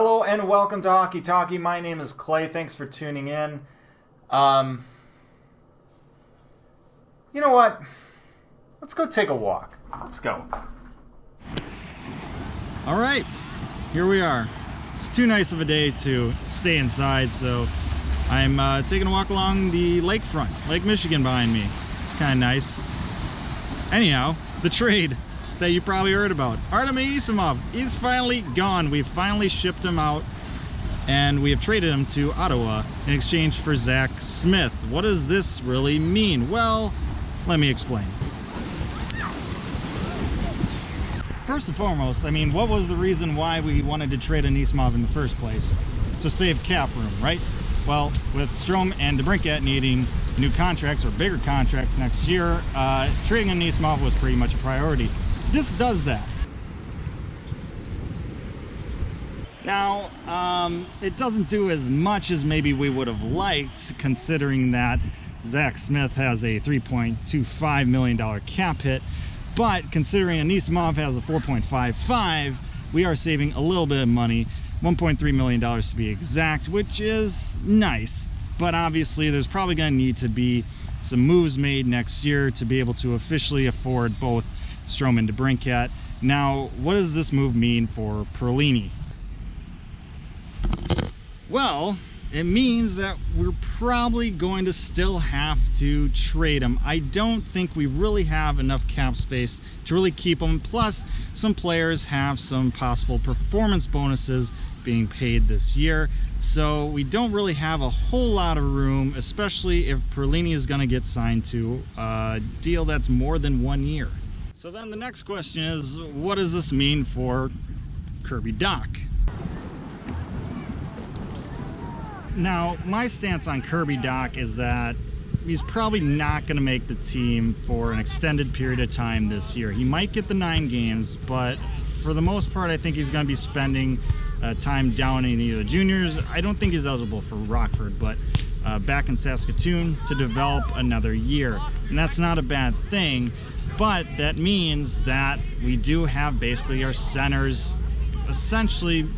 Hello and welcome to Hockey Talkie. My name is Clay. Thanks for tuning in. You know what? Let's go take a walk. Let's go. All right, here we are. It's too nice of a day to stay inside, so I'm taking a walk along the lakefront, Lake Michigan behind me. It's kind of nice. Anyhow, the trade that you probably heard about. Artem Anisimov, he's finally gone. We've finally shipped him out, and we have traded him to Ottawa in exchange for Zack Smith. What does this really mean? Well, let me explain. First and foremost, I mean, what was the reason why we wanted to trade Anisimov in the first place? To save cap room, right? Well, with Strome and DeBrincat needing new contracts or bigger contracts next year, trading Anisimov was pretty much a priority. This does that. Now, it doesn't do as much as maybe we would have liked, considering that Zack Smith has a $3.25 million cap hit. But considering Anisimov has a 4.55, we are saving a little bit of money, $1.3 million to be exact, which is nice. But obviously there's probably going to need to be some moves made next year to be able to officially afford both Strome and DeBrincat. Now, what does this move mean for Perlini? Well, it means that we're probably going to still have to trade him. I don't think we really have enough cap space to really keep him. Plus, some players have some possible performance bonuses being paid this year. So we don't really have a whole lot of room, especially if Perlini is going to get signed to a deal that's more than 1 year. So then the next question is, what does this mean for Kirby Dach? Now, my stance on Kirby Dach is that he's probably not going to make the team for an extended period of time this year. He might get the 9 games, but for the most part, I think he's going to be spending time down in either juniors. I don't think he's eligible for Rockford, but back in Saskatoon to develop another year. And that's not a bad thing, but that means that we do have basically our centers essentially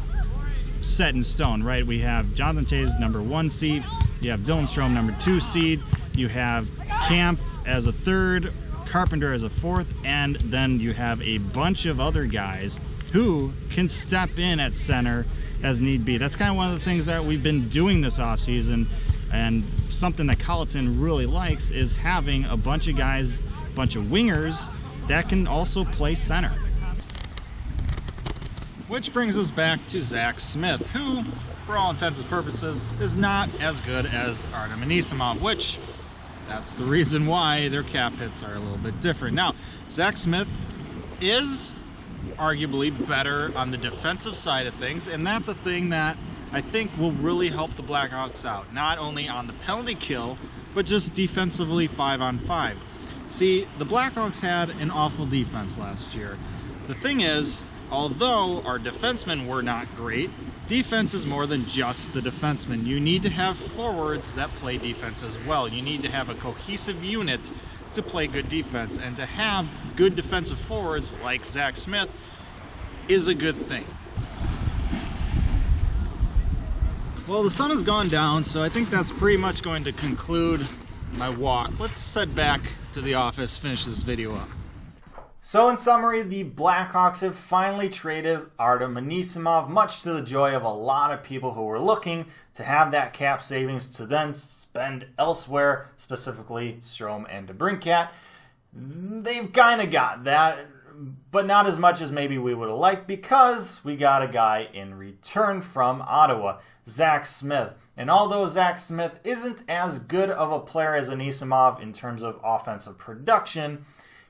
set in stone, right? We have Jonathan Toews number 1 seed, you have Dylan Strome number 2 seed, you have Kampf as a 3rd, Carpenter as a 4th, and then you have a bunch of other guys who can step in at center as need be. That's kind of one of the things that we've been doing this offseason, and something that Colleton really likes is having a bunch of guys, a bunch of wingers that can also play center. Which brings us back to Zack Smith, who, for all intents and purposes, is not as good as Artem Anisimov, which that's the reason why their cap hits are a little bit different. Now, Zack Smith is arguably better on the defensive side of things, and that's a thing that I think will really help the Blackhawks out, not only on the penalty kill, but just defensively 5-on-5. See, the Blackhawks had an awful defense last year. The thing is, although our defensemen were not great, defense is more than just the defensemen. You need to have forwards that play defense as well. You need to have a cohesive unit to play good defense, and to have good defensive forwards like Zack Smith is a good thing. Well, the sun has gone down, so I think that's pretty much going to conclude my walk. Let's head back to the office, finish this video up. So in summary, the Blackhawks have finally traded Artem Anisimov, much to the joy of a lot of people who were looking to have that cap savings to then spend elsewhere, specifically Strome and DeBrincat. They've kind of got that, but not as much as maybe we would have liked, because we got a guy in return from Ottawa, Zack Smith. And although Zack Smith isn't as good of a player as Anisimov in terms of offensive production,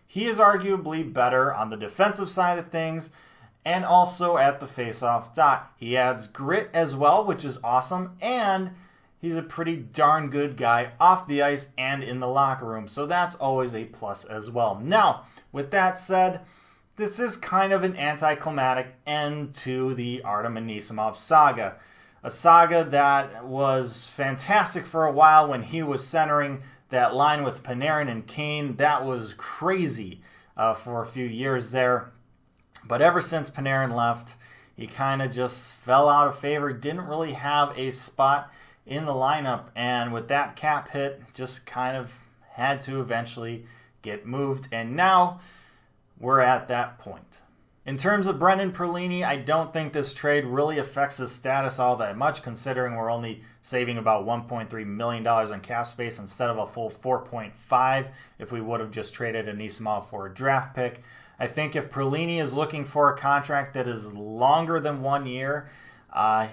he is arguably better on the defensive side of things and also at the face-off dot. He adds grit as well, which is awesome, and he's a pretty darn good guy off the ice and in the locker room, so that's always a plus as well. Now, with that said, this is kind of an anticlimactic end to the Artem Anisimov saga. A saga that was fantastic for a while when he was centering that line with Panarin and Kane. That was crazy for a few years there. But ever since Panarin left, he kind of just fell out of favor, didn't really have a spot in the lineup, and with that cap hit, just kind of had to eventually get moved, and now we're at that point. In terms of Brendan Perlini, I don't think this trade really affects his status all that much, considering we're only saving about $1.3 million on cap space instead of a full $4.5 if we would have just traded Anisimov for a draft pick. I think if Perlini is looking for a contract that is longer than 1 year,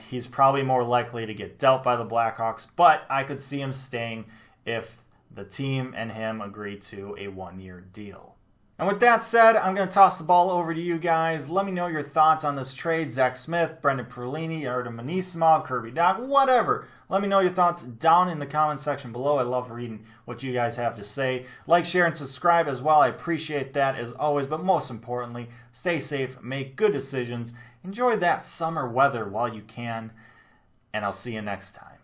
he's probably more likely to get dealt by the Blackhawks, but I could see him staying if the team and him agree to a 1-year deal. And with that said, I'm going to toss the ball over to you guys. Let me know your thoughts on this trade. Zack Smith, Brendan Perlini, Artem Anisimov, Kirby Dach, whatever. Let me know your thoughts down in the comment section below. I love reading what you guys have to say. Like, share, and subscribe as well. I appreciate that as always. But most importantly, stay safe, make good decisions, enjoy that summer weather while you can, and I'll see you next time.